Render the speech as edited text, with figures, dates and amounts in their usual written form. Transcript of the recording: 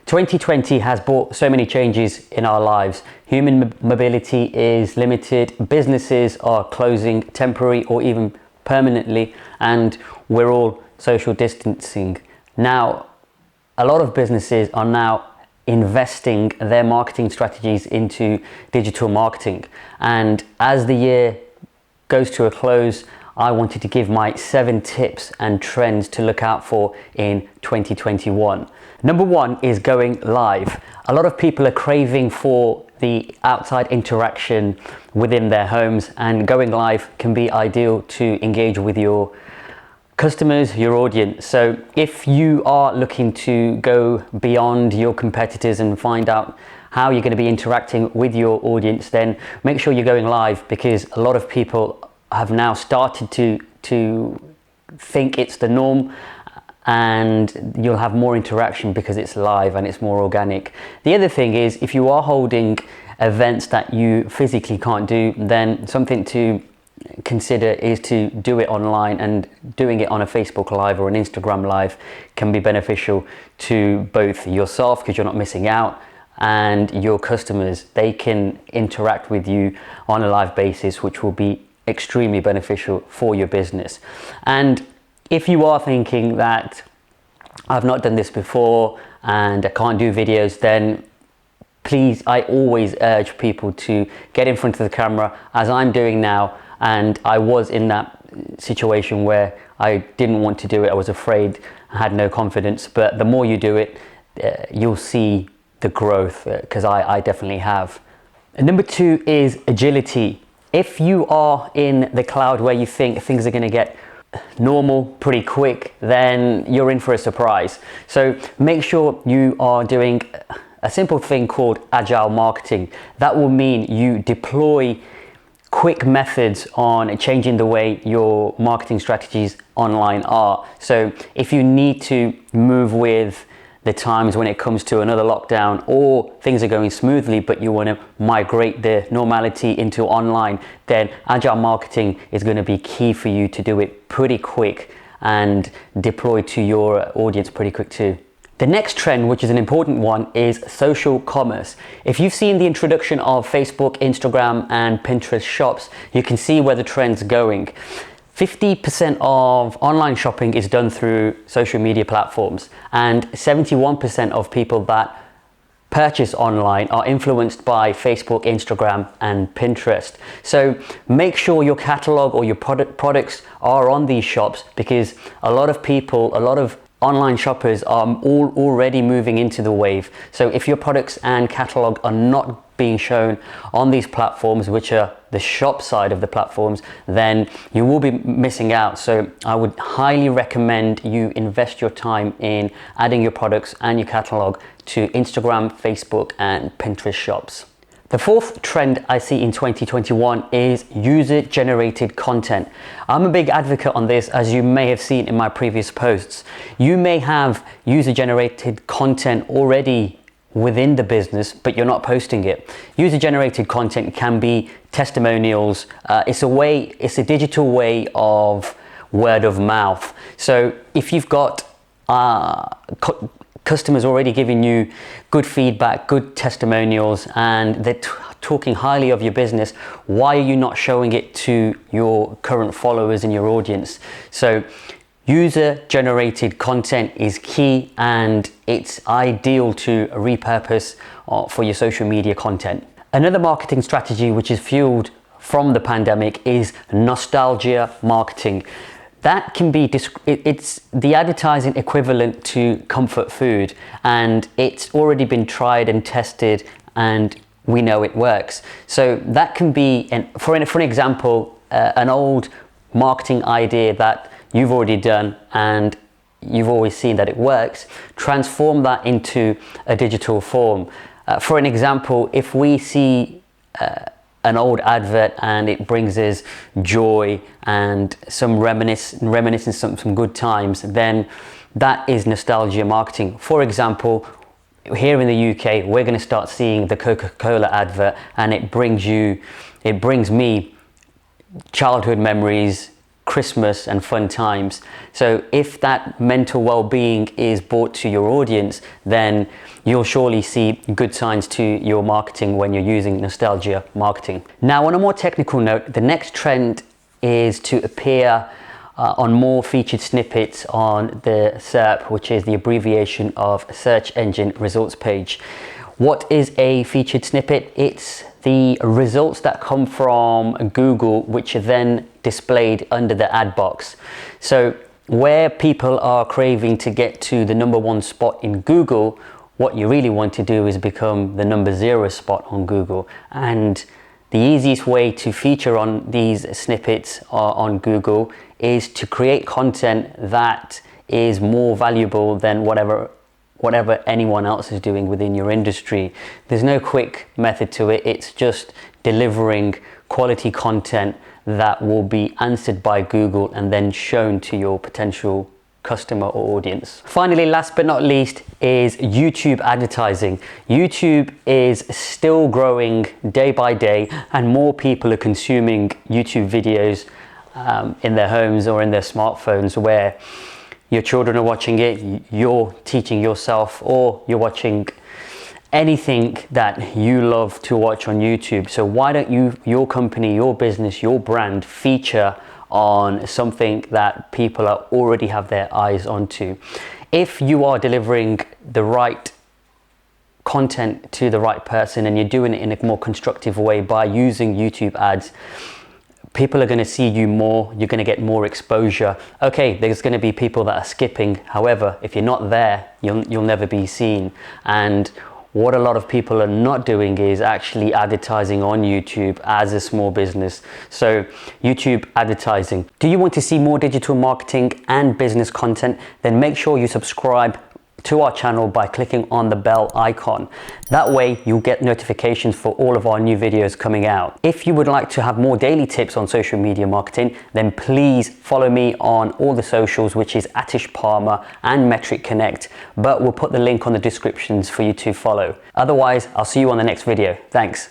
2020 has brought so many changes in our lives. Human mobility is limited, businesses are closing temporarily or even permanently, and we're all social distancing. Now, a lot of businesses are now investing their marketing strategies into digital marketing. And as the year goes to a close, I wanted to give my 7 tips and trends to look out for in 2021. Number 1 is going live. A lot of people are craving for the outside interaction within their homes, and going live can be ideal to engage with your customers, your audience. So if you are looking to go beyond your competitors and find out how you're going to be interacting with your audience, then make sure you're going live, because a lot of people have now started to think it's the norm, and you'll have more interaction because it's live and it's more organic. The other thing is, if you are holding events that you physically can't do, then something to consider is to do it online, and doing it on a Facebook Live or an Instagram Live can be beneficial to both yourself, because you're not missing out, and your customers. They can interact with you on a live basis, which will be extremely beneficial for your business. And if you are thinking that I've not done this before and I can't do videos, then please, I always urge people to get in front of the camera, as I'm doing now. And I was in that situation where I didn't want to do it. I was afraid, I had no confidence. But the more you do it, you'll see the growth, because I definitely have. And number 2 is agility. If you are in the cloud where you think things are going to get normal pretty quick, then you're in for a surprise. So make sure you are doing a simple thing called agile marketing. That will mean you deploy quick methods on changing the way your marketing strategies online are. So if you need to move with the times when it comes to another lockdown, or things are going smoothly but you want to migrate the normality into online, then agile marketing is going to be key for you to do it pretty quick and deploy to your audience pretty quick too. The next trend, which is an important one, is social commerce. If you've seen the introduction of Facebook, Instagram and Pinterest shops, you can see where the trend's going. 50% of online shopping is done through social media platforms, and 71% of people that purchase online are influenced by Facebook, Instagram and Pinterest. So make sure your catalog or your products are on these shops, because a lot of online shoppers are already moving into the wave. So if your products and catalog are not being shown on these platforms, which are the shop side of the platforms, then you will be missing out. So I would highly recommend you invest your time in adding your products and your catalog to Instagram, Facebook and Pinterest shops. The 4th trend I see in 2021 is user-generated content. I'm a big advocate on this, as you may have seen in my previous posts. You may have user-generated content already within the business, but you're not posting it. User-generated content can be testimonials. It's a digital way of word of mouth. So if you've got customers already giving you good feedback, good testimonials, and they're talking highly of your business, why are you not showing it to your current followers and your audience? So user-generated content is key, and it's ideal to repurpose for your social media content. Another marketing strategy which is fueled from the pandemic is nostalgia marketing. That can be, it's the advertising equivalent to comfort food, and it's already been tried and tested, and we know it works. So that can be, for an example, an old marketing idea that you've already done and you've always seen that it works, transform that into a digital form. For an example, if we see an old advert and it brings us joy and some reminiscence, some good times, then that is nostalgia marketing. For example, here in the UK, we're going to start seeing the Coca-Cola advert, and it brings me childhood memories, Christmas and fun times. So if that mental well-being is brought to your audience, then you'll surely see good signs to your marketing when you're using nostalgia marketing. Now, on a more technical note, the next trend is to appear on more featured snippets on the SERP, which is the abbreviation of Search Engine Results Page. What is a featured snippet? It's the results that come from Google, which are then displayed under the ad box. So where people are craving to get to the #1 spot in Google, what you really want to do is become the #0 spot on Google. And the easiest way to feature on these snippets on Google is to create content that is more valuable than whatever anyone else is doing within your industry. There's no quick method to it. It's just delivering quality content that will be answered by Google and then shown to your potential customer or audience. Finally, last but not least, is YouTube advertising. YouTube is still growing day by day, and more people are consuming YouTube videos in their homes or in their smartphones, where your children are watching it, you're teaching yourself, or you're watching anything that you love to watch on YouTube. So why don't your company, your business, your brand feature on something that people already have their eyes onto? If you are delivering the right content to the right person and you're doing it in a more constructive way by using YouTube ads, people are going to see you more, you're going to get more exposure. Okay, there's going to be people that are skipping. However, if you're not there, you'll never be seen. And what a lot of people are not doing is actually advertising on YouTube as a small business. So YouTube advertising. Do you want to see more digital marketing and business content? Then make sure you subscribe to our channel by clicking on the bell icon. That way you'll get notifications for all of our new videos coming out. If you would like to have more daily tips on social media marketing, then please follow me on all the socials, which is Atish Palmer and Metric Connect, but we'll put the link on the descriptions for you to follow. Otherwise, I'll see you on the next video. Thanks.